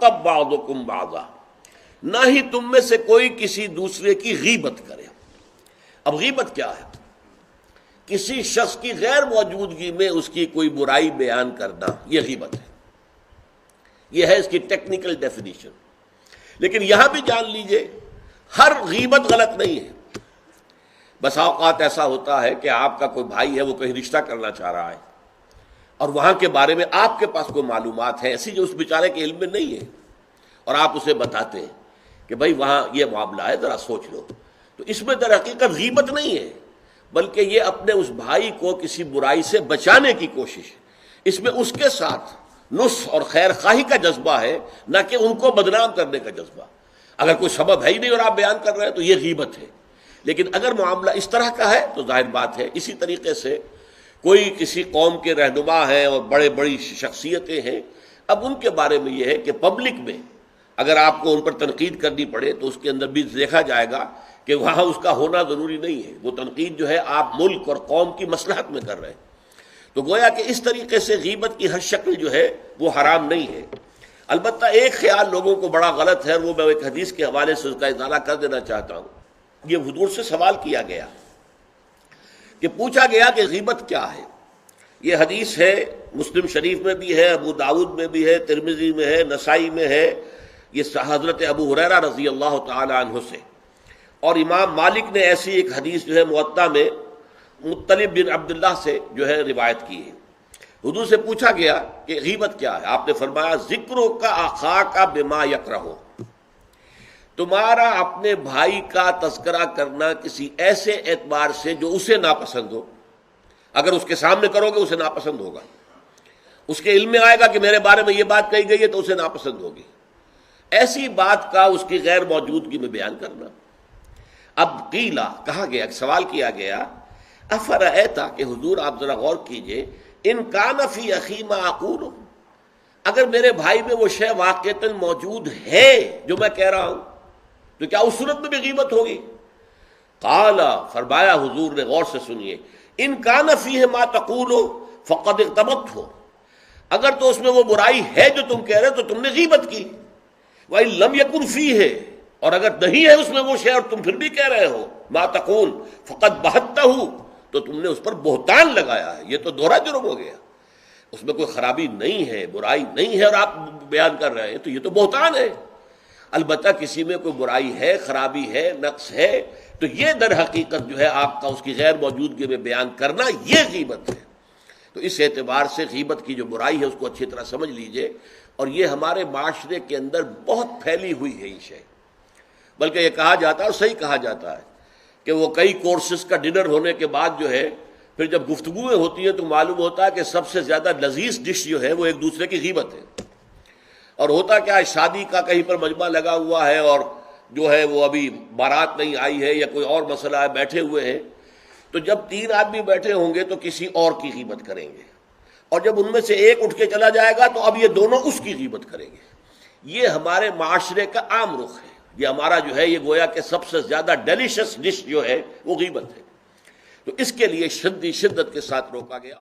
تب بعضکم بعضا، نہ ہی تم میں سے کوئی کسی دوسرے کی غیبت کرے۔ اب غیبت کیا ہے؟ کسی شخص کی غیر موجودگی میں اس کی کوئی برائی بیان کرنا، یہ غیبت ہے۔ یہ ہے اس کی ٹیکنیکل ڈیفینیشن۔ لیکن یہاں بھی جان لیجئے ہر غیبت غلط نہیں ہے۔ بس اوقات ایسا ہوتا ہے کہ آپ کا کوئی بھائی ہے، وہ کہیں رشتہ کرنا چاہ رہا ہے اور وہاں کے بارے میں آپ کے پاس کوئی معلومات ہے ایسی جو اس بیچارے کے علم میں نہیں ہے، اور آپ اسے بتاتے ہیں کہ بھائی وہاں یہ معاملہ ہے، ذرا سوچ لو، تو اس میں در حقیقت غیبت نہیں ہے، بلکہ یہ اپنے اس بھائی کو کسی برائی سے بچانے کی کوشش ہے۔ اس میں اس کے ساتھ نصح اور خیر خواہی کا جذبہ ہے، نہ کہ ان کو بدنام کرنے کا جذبہ۔ اگر کوئی سبب ہے ہی نہیں اور آپ بیان کر رہے ہیں تو یہ غیبت ہے۔ لیکن اگر معاملہ اس طرح کا ہے تو ظاہر بات ہے اسی طریقے سے کوئی کسی قوم کے رہنما ہیں اور بڑی شخصیتیں ہیں، اب ان کے بارے میں یہ ہے کہ پبلک میں اگر آپ کو ان پر تنقید کرنی پڑے تو اس کے اندر بھی دیکھا جائے گا کہ وہاں اس کا ہونا ضروری نہیں ہے، وہ تنقید جو ہے آپ ملک اور قوم کی مصلحت میں کر رہے ہیں۔ تو گویا کہ اس طریقے سے غیبت کی ہر شکل جو ہے وہ حرام نہیں ہے۔ البتہ ایک خیال لوگوں کو بڑا غلط ہے، وہ میں ایک حدیث کے حوالے سے اس کا ازالہ کر دینا چاہتا ہوں۔ یہ حضور سے سوال کیا گیا کہ پوچھا گیا کہ غیبت کیا ہے۔ یہ حدیث ہے، مسلم شریف میں بھی ہے، ابو داؤد میں بھی ہے، ترمذی میں ہے، نسائی میں ہے، یہ حضرت ابو ہریرہ رضی اللہ تعالی عنہ سے۔ اور امام مالک نے ایسی ایک حدیث جو ہے موطا میں مطلب بن عبداللہ سے جو ہے روایت کی ہے۔ حضور سے پوچھا گیا کہ غیبت کیا ہے، آپ نے فرمایا ذکرو کا اخاک بما یکرہ، تمہارا اپنے بھائی کا تذکرہ کرنا کسی ایسے اعتبار سے جو اسے ناپسند ہو۔ اگر اس کے سامنے کرو گے اسے ناپسند ہوگا، اس کے علم میں آئے گا کہ میرے بارے میں یہ بات کہی گئی ہے تو اسے ناپسند ہوگی۔ ایسی بات کا اس کی غیر موجودگی میں بیان کرنا۔ اب قیلا کہا گیا، سوال کیا گیا، افرأیتا کہ حضور آپ ذرا غور کیجئے، ان کان فی اخی ما اقول، اگر میرے بھائی میں وہ شے واقعتاً موجود ہے جو میں کہہ رہا ہوں تو کیا اس صورت میں بھی غیبت ہوگی؟ قال، فرمایا حضور نے، غور سے سنیے، ان کان فیہ ما تقول فقد اغتبت، اگر تو اس میں وہ برائی ہے جو تم کہہ رہے تو تم نے غیبت کی، وَإِن لَمْ يَكُنْ فِيهِ، اور اگر نہیں ہے اس میں وہ شے اور تم پھر بھی کہہ رہے ہو ما تقول فقد بہتہ، تو تم نے اس پر بہتان لگایا ہے، یہ تو دوہرا جرم ہو گیا۔ اس میں کوئی خرابی نہیں ہے، برائی نہیں ہے اور آپ بیان کر رہے ہیں تو یہ تو بہتان ہے۔ البتہ کسی میں کوئی برائی ہے، خرابی ہے، نقص ہے تو یہ در حقیقت جو ہے آپ کا اس کی غیر موجودگی میں بیان کرنا، یہ غیبت ہے۔ تو اس اعتبار سے غیبت کی جو برائی ہے اس کو اچھی طرح سمجھ لیجئے، اور یہ ہمارے معاشرے کے اندر بہت پھیلی ہوئی ہے یہ شے۔ بلکہ یہ کہا جاتا ہے اور صحیح کہا جاتا ہے کہ وہ کئی کورسز کا ڈنر ہونے کے بعد جو ہے پھر جب گفتگویں ہوتی ہیں تو معلوم ہوتا ہے کہ سب سے زیادہ لذیذ ڈش جو ہے وہ ایک دوسرے کی غیبت ہے۔ اور ہوتا کیا ہے، شادی کا کہیں پر مجمع لگا ہوا ہے اور جو ہے وہ ابھی بارات نہیں آئی ہے یا کوئی اور مسئلہ ہے، بیٹھے ہوئے ہیں، تو جب 3 آدمی بیٹھے ہوں گے تو کسی اور کی غیبت کریں گے، اور جب ان میں سے ایک اٹھ کے چلا جائے گا تو اب یہ دونوں اس کی غیبت کریں گے۔ یہ ہمارے معاشرے کا عام رخ ہے، یہ ہمارا جو ہے یہ گویا کہ سب سے زیادہ ڈیلیشس ڈش جو ہے وہ غیبت ہے۔ تو اس کے لیے شدت کے ساتھ روکا گیا۔